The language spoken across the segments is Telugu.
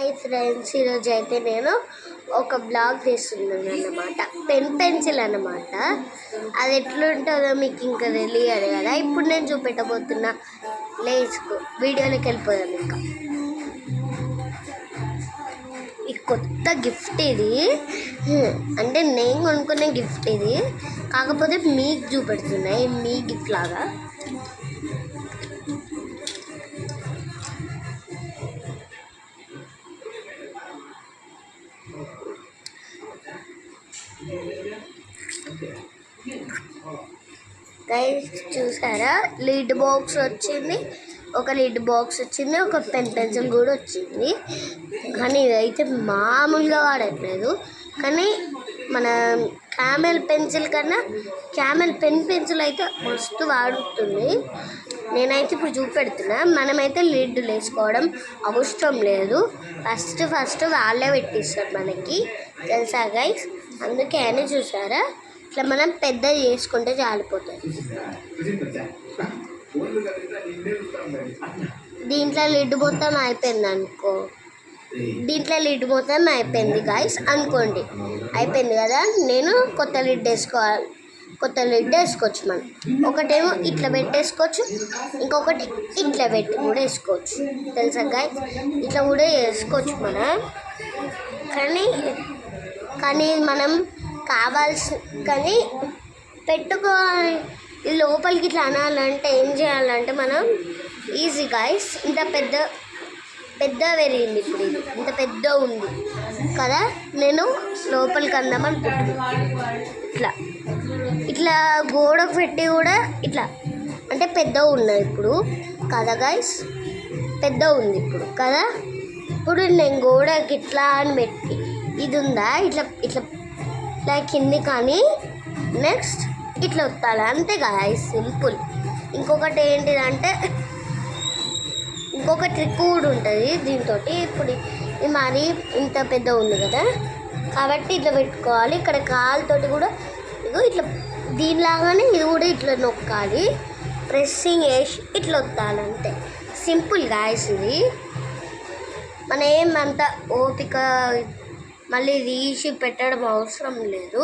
హాయ్ ఫ్రెండ్స్, ఈరోజు అయితే నేను ఒక బ్లాగ్ తీస్తున్నాను అన్నమాట. పెన్సిల్ అన్నమాట. అది ఎట్లుంటుందో మీకు ఇంకా తెలియదు కదా. ఇప్పుడు నేను చూపెట్టబోతున్నా. లేచుకో వీడియోలోకి వెళ్ళిపోయాను. ఇంకా ఈ కొత్త గిఫ్ట్ ఇది, అంటే నేను కొనుక్కునే గిఫ్ట్ ఇది. కాకపోతే మీకు చూపెడుతున్నాయి, మీ గిఫ్ట్ లాగా. గైస్ చూసారా, లిడ్ బాక్స్ వచ్చింది, ఒక లిడ్ బాక్స్ వచ్చింది, ఒక పెన్సిల్ కూడా వచ్చింది. కానీ ఇదైతే మామూలుగా వాడట్లేదు. కానీ మన క్యామెల్ పెన్సిల్ కన్నా క్యామెల్ పెన్సిల్ అయితే మస్తు వాడుతుంది. నేనైతే ఇప్పుడు చూపెడుతున్నా. మనమైతే లిడ్ వేసుకోవడం అవసరం లేదు. ఫస్ట్ వాళ్ళే పెట్టిస్తారు మనకి, తెలుసా గైస్. అందుకే అని చూసారా, ఇట్లా మనం పెద్ద చేసుకుంటే చాలిపోతుంది. దీంట్లో లిడ్ మొత్తం అయిపోయింది అనుకో, దీంట్లో లిడ్ మొత్తం అయిపోయింది గైస్ అనుకోండి. అయిపోయింది కదా, నేను కొత్త లిడ్ వేసుకోవచ్చు. మనం ఒకటేమో ఇట్లా పెట్టేసుకోవచ్చు, ఇంకొకటి ఇట్లా పెట్టి కూడా వేసుకోవచ్చు, తెలుసా గైస్. ఇట్లా కూడా వేసుకోవచ్చు మనం. కానీ మనం కానీ ఈ లోపలికి ఇట్లా అనాలంటే ఏం చేయాలంటే మనం ఈజీ గైస్. ఇంత పెద్ద పెరిగింది ఇప్పుడు, ఇది ఇంత పెద్ద ఉంది కదా. నేను లోపలికి అందామనుకుంటున్నాను. ఇట్లా గోడకు పెట్టి కూడా ఇట్లా అంటే పెద్ద ఉన్నది ఇప్పుడు కదా గైస్, పెద్ద ఉంది ఇప్పుడు కదా. ఇప్పుడు నేను గోడకి ఇట్లా అని పెట్టి ఇది ఉందా, ఇట్లా కింది, కానీ నెక్స్ట్ ఇట్లా వస్తాలి అంతే గైస్, సింపుల్. ఇంకొకటి ఏంటిదంటే, ఇంకొక ట్రిక్ కూడా ఉంటుంది దీంతో. ఇప్పుడు ఇది మరి ఇంత పెద్ద ఉంది కదా, కాబట్టి ఇట్లా పెట్టుకోవాలి. ఇక్కడ కాలుతోటి కూడా ఇట్లా దీనిలాగానే ఇది కూడా ఇట్లా నొక్కాలి, ప్రెస్సింగ్ వేసి ఇట్లా వస్తాలి అంతే. Simple guys. ఇది మన ఏమంత ఓపిక మళ్ళీ తీసి పెట్టడం అవసరం లేదు,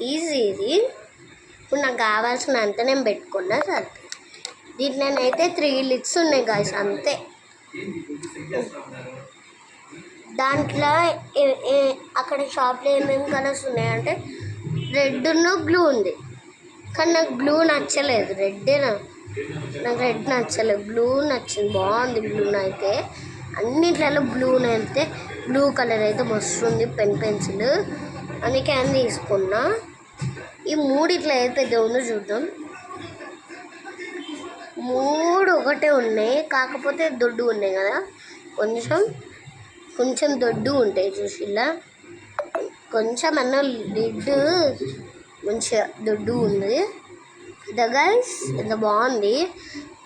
ఈజీ ఇది. ఇప్పుడు నాకు కావాల్సినంత నేను పెట్టుకున్నా సరే. దీంట్లోనైతే 3 లిడ్స్ ఉన్నాయి గాయస్, అంతే. దాంట్లో అక్కడ షాప్లో ఏమేమి కలర్స్ ఉన్నాయంటే రెడ్ బ్లూ ఉంది. కానీ నాకు బ్లూ నచ్చలేదు, నాకు రెడ్ నచ్చలేదు, బ్లూ నచ్చింది, బాగుంది బ్లూ అయితే. అన్నిట్లలో అయితే బ్లూ కలర్ అయితే మస్తు ఉంది పెన్సిల్, అందుకే అని తీసుకున్నా. ఈ 3 ఇట్లా ఏది పెద్ద ఉందో చూద్దాం. 3 ఒకటే ఉన్నాయి, కాకపోతే దొడ్డు ఉన్నాయి కదా, కొంచెం దొడ్డు ఉంటాయి చూసి. ఇలా కొంచెం అన్న లిడ్ మంచిగా దొడ్డు ఉంది కదా గైస్, ఎంత బాగుంది.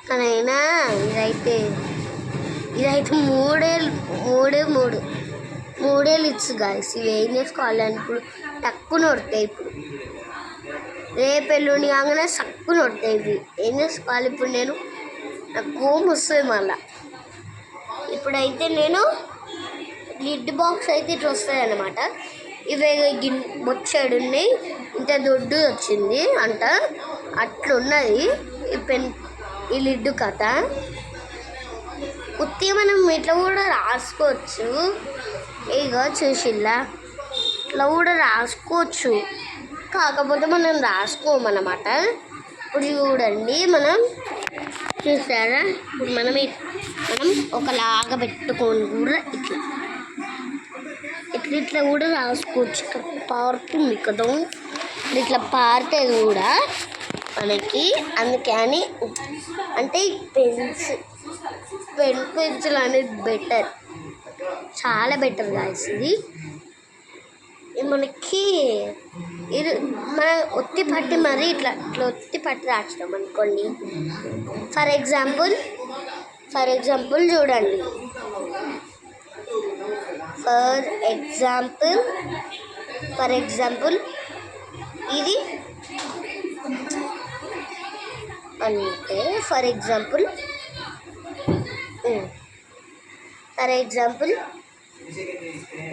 కానీ అయినా ఇదైతే మూడే లిడ్స్ గాయస్. ఇవి ఏం చేసుకోవాలని ఇప్పుడు తక్కువ నొడతాయి. ఇప్పుడు రేపు ఎల్లుండి కాగానే తక్కువ నొడతాయి. ఇవి ఏం చేసుకోవాలి ఇప్పుడు? నాకు కోపం వస్తుంది మళ్ళా. ఇప్పుడైతే నేను లిడ్ బాక్స్ అయితే ఇట్లా వస్తుంది అన్నమాట. ఇవే బొచ్చాడు ఉన్నాయి, ఇంత దొడ్డు వచ్చింది అంట, అట్లున్నది ఈ లిడ్ కథ. ఉత్తిగా మనం ఇట్లా కూడా రాసుకోవచ్చు. ఇగో చూసిల్లా, ఇట్లా కూడా రాసుకోవచ్చు, కాకపోతే మనం రాసుకోమన్నమాట. ఇప్పుడు చూడండి, మనం చూసారా, ఇప్పుడు మనం ఒకలాగా పెట్టుకొని కూడా ఇట్లా కూడా రాసుకోవచ్చు. పారుతుంది కదా, ఇట్లా పారుతుంది కూడా మనకి. అందుకే అని అంటే పెన్సిల్ అనేది బెటర్, చాలా బెటర్ గాయస్. ఇది మనకి మనం ఒత్తి పట్టి మరి ఇట్లా ఒత్తి పట్టి రాసినాం అనుకోండి. ఫర్ ఎగ్జాంపుల్ చూడండి, ఫర్ ఎగ్జాంపుల్ ఇది అంటే ఫర్ ఎగ్జాంపుల్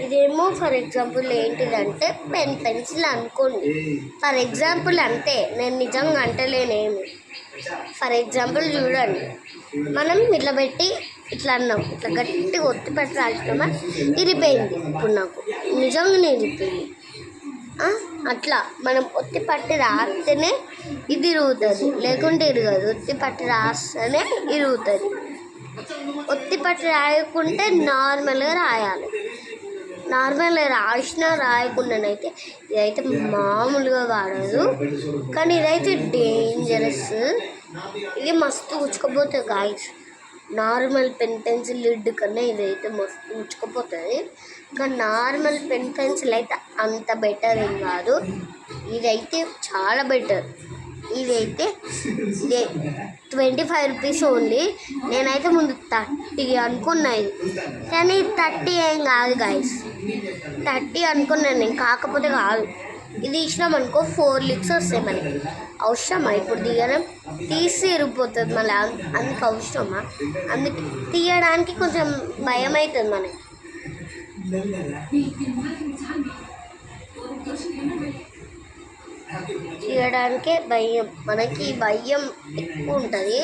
ఇదేమో ఫర్ ఎగ్జాంపుల్ ఏంటిదంటే పెన్సిల్ అనుకోండి. ఫర్ ఎగ్జాంపుల్ అంతే, నేను నిజంగా అంటలేనేమి. ఫర్ ఎగ్జాంపుల్ చూడండి, మనం ఇట్లా పెట్టి ఇట్లా అన్నాం, ఇట్లా గట్టిగా ఒత్తి పెట్టి రాసినామా, ఇరిపోయింది. ఇప్పుడు నాకు నిజంగానే ఇరిపోయింది. అట్లా మనం ఒత్తి పట్టి రాస్తేనే ఇది ఇరుగుతుంది, లేకుంటే ఇరగదు. ఒత్తి పట్టి రాస్తేనే ఇరుగుతుంది. ఒత్తి పట్టి రాయకుంటే నార్మల్గా రాయాలి. నార్మల్గా రాసినా రాయకుండానైతే ఇదైతే మామూలుగా వాడదు, కానీ ఇదైతే డేంజరస్. ఇది మస్తు ఉచ్చుకపోతుంది గాయస్. నార్మల్ పెన్సిల్ లిడ్ కన్నా ఇదైతే మస్తు ఉచ్చుకపోతుంది. కానీ నార్మల్ పెన్సిల్ అయితే అంత బెటర్ ఏం కాదు. ఇదైతే చాలా బెటర్. ఇదైతే 25 రూపీస్ ఓన్లీ. నేనైతే ముందు 30 అనుకున్నా ఇది, కానీ 30 ఏం కాదు గాయస్. 30 అనుకున్నాను నేను, కాకపోతే కాదు. ఇది తీసినాం అనుకో 4 లిక్స్ వస్తాయి మనకి. అవసరమా ఇప్పుడు తీయడం? తీసి ఇరిగిపోతుంది మళ్ళీ. అందుకు అవసరమా? అందుకు తీయడానికి కొంచెం భయం అవుతుంది మనకి. తీయడానికే భయం, మనకి భయం ఎక్కువ ఉంటుంది.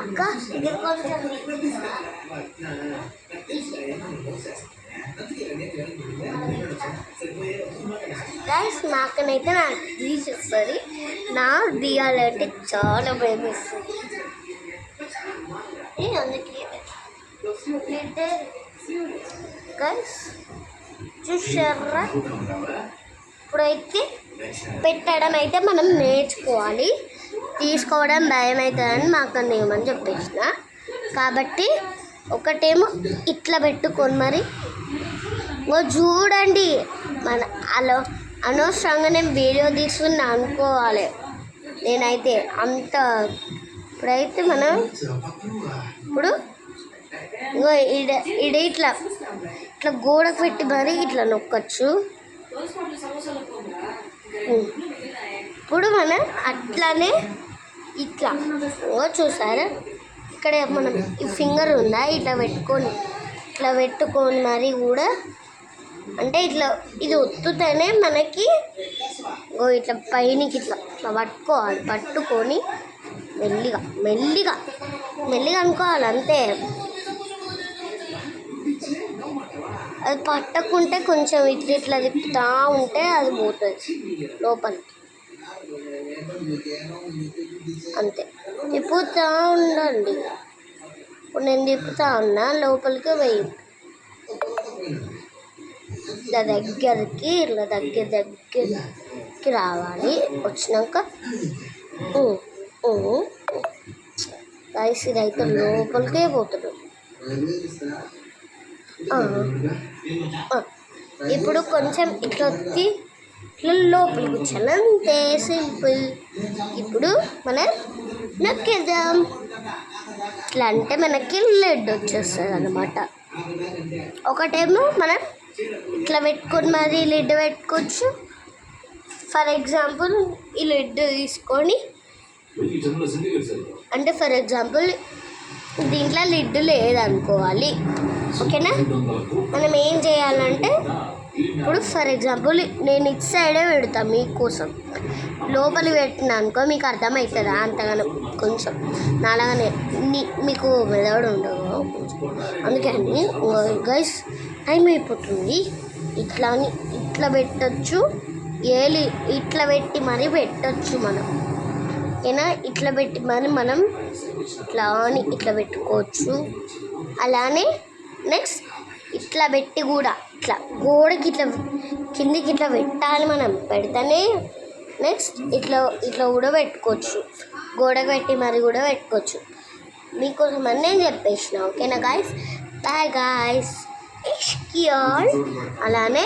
అక్క ఇది కొంచెం గైస్, నాకనైతే నాకు తీసేస్తుంది. నాకు తీయాలంటే చాలా భయం వేస్తుంది. అందుకే గైస్ చూసారా, ఇప్పుడైతే పెట్టడం అయితే మనం నేర్చుకోవాలి. తీసుకోవడం భయం అవుతుందని మాకు నేమని చెప్పేసిన. కాబట్టి ఒకటేమో ఇట్లా పెట్టుకొని మరి చూడండి. మన అలా అనవసరంగా నేను వీడియో తీసుకుని అనుకోవాలి నేనైతే అంత. ఇప్పుడైతే మనం ఇప్పుడు ఇడ ఇట్లా ఇట్లా గోడకు పెట్టి మరి ఇట్లా నొక్కచ్చు. ఇప్పుడు మనం అట్లానే ఇట్లా చూసారా, ఇక్కడ మనం ఈ ఫింగర్ ఉందా, ఇట్లా పెట్టుకొని మరి కూడా అంటే ఇట్లా ఇది ఒత్తుతేనే మనకి ఇట్లా పైనకి ఇట్లా పట్టుకోవాలి. పట్టుకొని మెల్లిగా మెల్లిగా మెల్లిగా అనుకోవాలి అంతే. అది పట్టకుంటే కొంచెం ఇట్లా తిప్పుతూ ఉంటే అది పోతుంది లోపలికి. అంతే, తిప్పుతూ ఉండండి. ఇప్పుడు నేను తిప్పుతూ ఉన్నా, లోపలికి వెయ్యి ఇట్లా దగ్గరికి రావాలి. వచ్చినాక రైస్ ఇదైతే లోపలికే పోతుంది. ఇప్పుడు కొంచెం ఇట్లా వచ్చి ఇట్లా లోపలికి వచ్చాను, అంతే సింపుల్. ఇప్పుడు మనం నొక్కేద్దాం. ఇట్లా అంటే మనకి లెడ్ వచ్చేస్తుంది అన్నమాట. ఒకటేమో మనం ఇట్లా పెట్టుకొని మరి లిడ్ పెట్టుకోవచ్చు. ఫర్ ఎగ్జాంపుల్ ఈ లిడ్ తీసుకొని, అంటే ఫర్ ఎగ్జాంపుల్ దీంట్లో లిడ్ లేదనుకోవాలి, ఓకేనా. మనం ఏం చేయాలంటే ఇప్పుడు ఫర్ ఎగ్జాంపుల్ నేను ఇటు సైడే పెడతాను మీకోసం. లోపలికి పెట్టినా అనుకో మీకు అర్థమవుతుందా అంతగానో, కొంచెం నాలాగానే మీకు మెదడు ఉండదు. అందుకని గైస్ టైం అయిపోతుంది. ఇట్లా పెట్టచ్చు, ఇట్లా పెట్టి మరీ పెట్టచ్చు మనం, ఓకేనా. ఇట్లా పెట్టి మరి మనం ఇట్లా పెట్టుకోవచ్చు. అలానే నెక్స్ట్ ఇట్లా పెట్టి కూడా ఇట్లా గోడకి ఇట్లా కిందికి ఇట్లా పెట్టాలి మనం. పెడితేనే నెక్స్ట్ ఇట్లా కూడా పెట్టుకోవచ్చు. గోడకి పెట్టి మరి కూడా పెట్టుకోవచ్చు. మీకోసం అని నేను చెప్పేసిన, ఓకేనా గాయస్. Bye guys, ఇష్కియాల్. అలానే